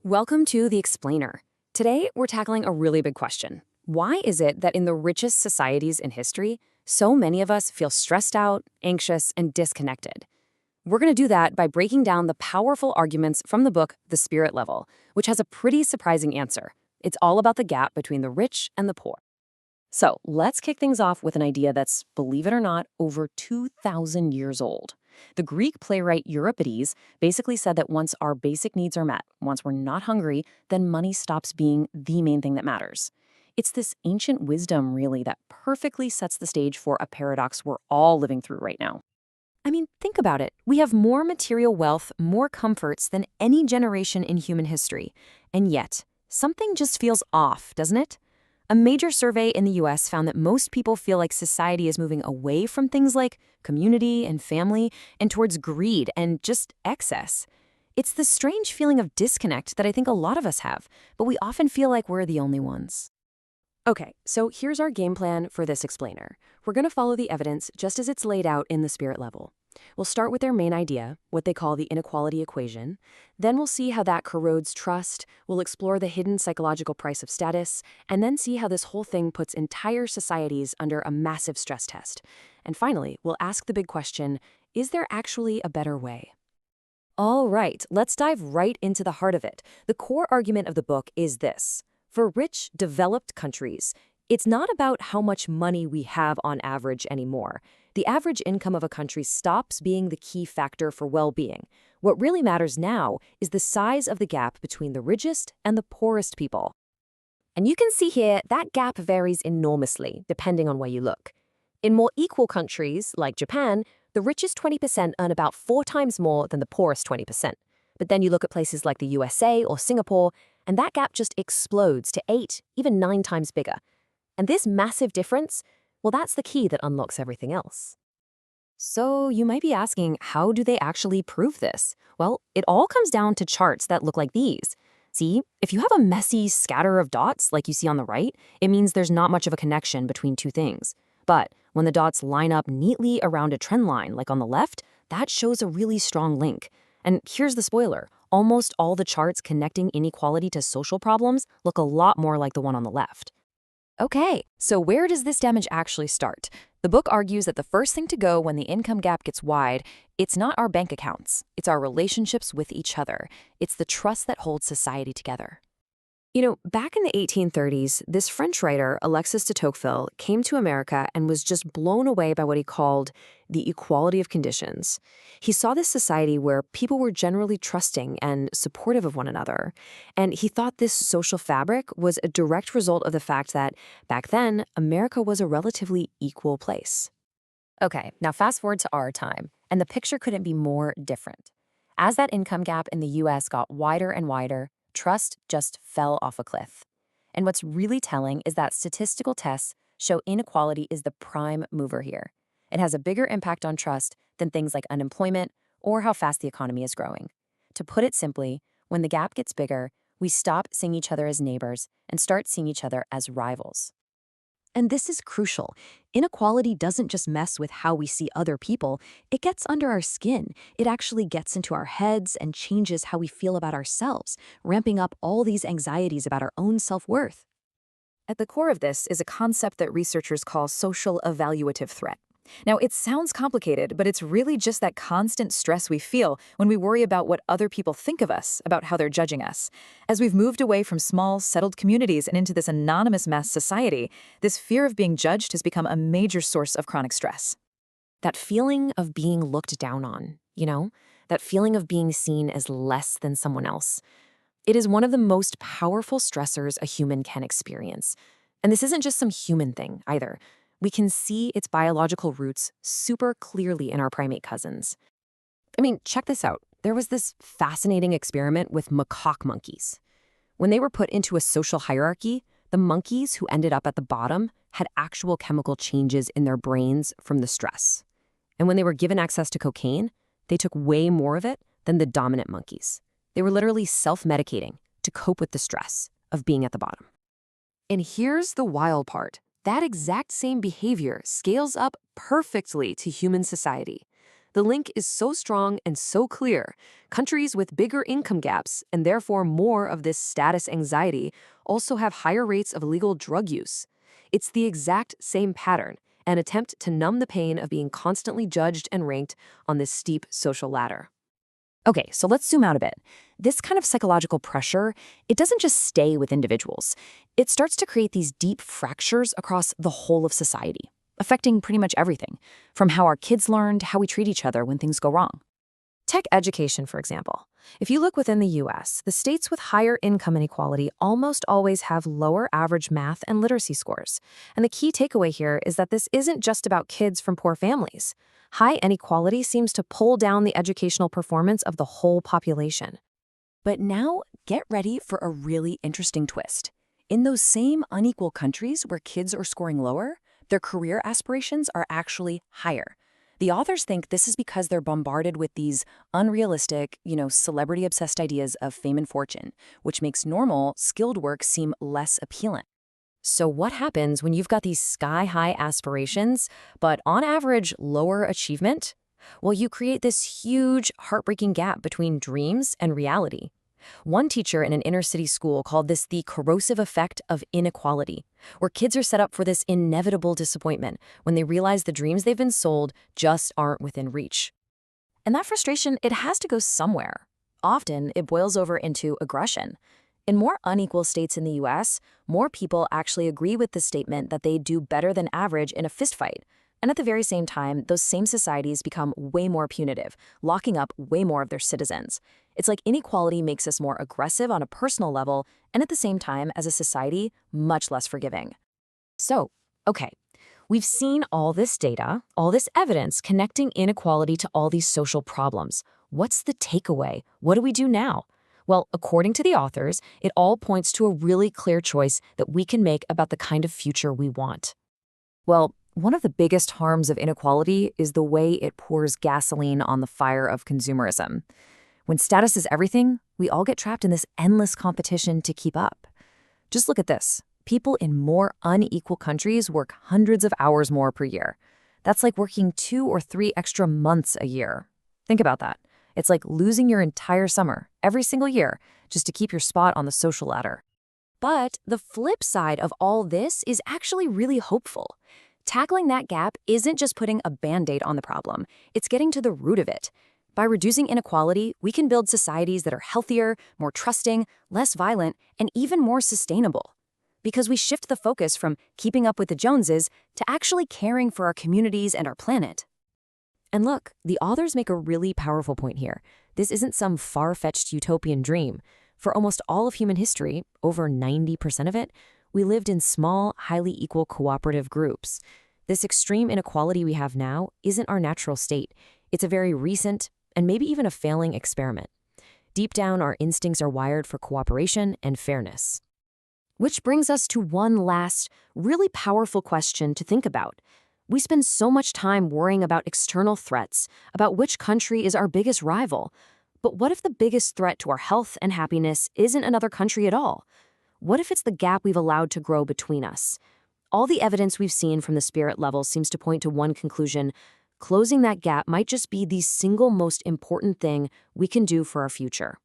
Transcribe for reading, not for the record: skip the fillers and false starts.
Welcome to The Explainer. Today, we're tackling a really big question. Why is it that in the richest societies in history, so many of us feel stressed out, anxious, and disconnected? We're going to do that by breaking down the powerful arguments from the book The Spirit Level, which has a pretty surprising answer. It's all about the gap between the rich and the poor. So let's kick things off with an idea that's, believe it or not, over 2,000 years old. The Greek playwright Euripides basically said that once our basic needs are met, once we're not hungry, then money stops being the main thing that matters. It's this ancient wisdom, really, that perfectly sets the stage for a paradox we're all living through right now. I mean, think about it. We have more material wealth, more comforts than any generation in human history. And yet, something just feels off, doesn't it? A major survey in the US found that most people feel like society is moving away from things like community and family and towards greed and just excess. It's the strange feeling of disconnect that I think a lot of us have, but we often feel like we're the only ones. Okay, so here's our game plan for this explainer. We're going to follow the evidence just as it's laid out in the Spirit Level. We'll start with their main idea, what they call the inequality equation. Then we'll see how that corrodes trust. We'll explore the hidden psychological price of status, and then see how this whole thing puts entire societies under a massive stress test. And finally, we'll ask the big question, is there actually a better way? All right, let's dive right into the heart of it. The core argument of the book is this. For rich, developed countries, it's not about how much money we have on average anymore. The average income of a country stops being the key factor for well-being. What really matters now is the size of the gap between the richest and the poorest people. And you can see here that gap varies enormously depending on where you look. In more equal countries, like Japan, the richest 20% earn about 4 times more than the poorest 20%. But then you look at places like the USA or Singapore, and that gap just explodes to 8, even 9 times bigger. And this massive difference, well, that's the key that unlocks everything else. So you might be asking, how do they actually prove this? Well, it all comes down to charts that look like these. See, if you have a messy scatter of dots like you see on the right, it means there's not much of a connection between two things. But when the dots line up neatly around a trend line like on the left, that shows a really strong link. And here's the spoiler. Almost all the charts connecting inequality to social problems look a lot more like the one on the left. Okay, so where does this damage actually start? The book argues that the first thing to go when the income gap gets wide, it's not our bank accounts, it's our relationships with each other. It's the trust that holds society together. You know, back in the 1830s, this French writer, Alexis de Tocqueville, came to America and was just blown away by what he called the equality of conditions. He saw this society where people were generally trusting and supportive of one another. And he thought this social fabric was a direct result of the fact that, back then, America was a relatively equal place. Okay, now fast forward to our time, and the picture couldn't be more different. As that income gap in the US got wider and wider, trust just fell off a cliff. And what's really telling is that statistical tests show inequality is the prime mover here. It has a bigger impact on trust than things like unemployment or how fast the economy is growing. To put it simply, when the gap gets bigger, we stop seeing each other as neighbors and start seeing each other as rivals. And this is crucial. Inequality doesn't just mess with how we see other people, it gets under our skin. It actually gets into our heads and changes how we feel about ourselves, ramping up all these anxieties about our own self-worth. At the core of this is a concept that researchers call social evaluative threat. Now, it sounds complicated, but it's really just that constant stress we feel when we worry about what other people think of us, about how they're judging us. As we've moved away from small, settled communities and into this anonymous mass society, this fear of being judged has become a major source of chronic stress. That feeling of being looked down on, that feeling of being seen as less than someone else. It is one of the most powerful stressors a human can experience. And this isn't just some human thing, either. We can see its biological roots super clearly in our primate cousins. I mean, check this out. There was this fascinating experiment with macaque monkeys. When they were put into a social hierarchy, the monkeys who ended up at the bottom had actual chemical changes in their brains from the stress. And when they were given access to cocaine, they took way more of it than the dominant monkeys. They were literally self-medicating to cope with the stress of being at the bottom. And here's the wild part. That exact same behavior scales up perfectly to human society. The link is so strong and so clear. Countries with bigger income gaps, and therefore more of this status anxiety, also have higher rates of illegal drug use. It's the exact same pattern, an attempt to numb the pain of being constantly judged and ranked on this steep social ladder. Okay, so let's zoom out a bit. This kind of psychological pressure, it doesn't just stay with individuals. It starts to create these deep fractures across the whole of society, affecting pretty much everything, from how our kids learn to how we treat each other when things go wrong. Take education, for example. If you look within the US, the states with higher income inequality almost always have lower average math and literacy scores. And the key takeaway here is that this isn't just about kids from poor families. High inequality seems to pull down the educational performance of the whole population. But now, get ready for a really interesting twist. In those same unequal countries where kids are scoring lower, their career aspirations are actually higher. The authors think this is because they're bombarded with these unrealistic, celebrity-obsessed ideas of fame and fortune, which makes normal, skilled work seem less appealing. So what happens when you've got these sky-high aspirations, but on average, lower achievement? Well, you create this huge, heartbreaking gap between dreams and reality. One teacher in an inner-city school called this the corrosive effect of inequality, where kids are set up for this inevitable disappointment when they realize the dreams they've been sold just aren't within reach. And that frustration, it has to go somewhere. Often, it boils over into aggression. In more unequal states in the US, more people actually agree with the statement that they do better than average in a fistfight. And at the very same time, those same societies become way more punitive, locking up way more of their citizens. It's like inequality makes us more aggressive on a personal level, and at the same time, as a society, much less forgiving. So, okay, we've seen all this data, all this evidence connecting inequality to all these social problems. What's the takeaway? What do we do now? Well, according to the authors, it all points to a really clear choice that we can make about the kind of future we want. Well, one of the biggest harms of inequality is the way it pours gasoline on the fire of consumerism. When status is everything, we all get trapped in this endless competition to keep up. Just look at this. People in more unequal countries work hundreds of hours more per year. That's like working 2 or 3 extra months a year. Think about that. It's like losing your entire summer, every single year, just to keep your spot on the social ladder. But the flip side of all this is actually really hopeful. Tackling that gap isn't just putting a Band-Aid on the problem, it's getting to the root of it. By reducing inequality, we can build societies that are healthier, more trusting, less violent, and even more sustainable. Because we shift the focus from keeping up with the Joneses to actually caring for our communities and our planet. And look, the authors make a really powerful point here. This isn't some far-fetched utopian dream. For almost all of human history, over 90% of it, we lived in small, highly equal cooperative groups. This extreme inequality we have now isn't our natural state. It's a very recent, and maybe even a failing experiment. Deep down, our instincts are wired for cooperation and fairness. Which brings us to one last, really powerful question to think about. We spend so much time worrying about external threats, about which country is our biggest rival. But what if the biggest threat to our health and happiness isn't another country at all? What if it's the gap we've allowed to grow between us? All the evidence we've seen from the spirit level seems to point to one conclusion. Closing that gap might just be the single most important thing we can do for our future.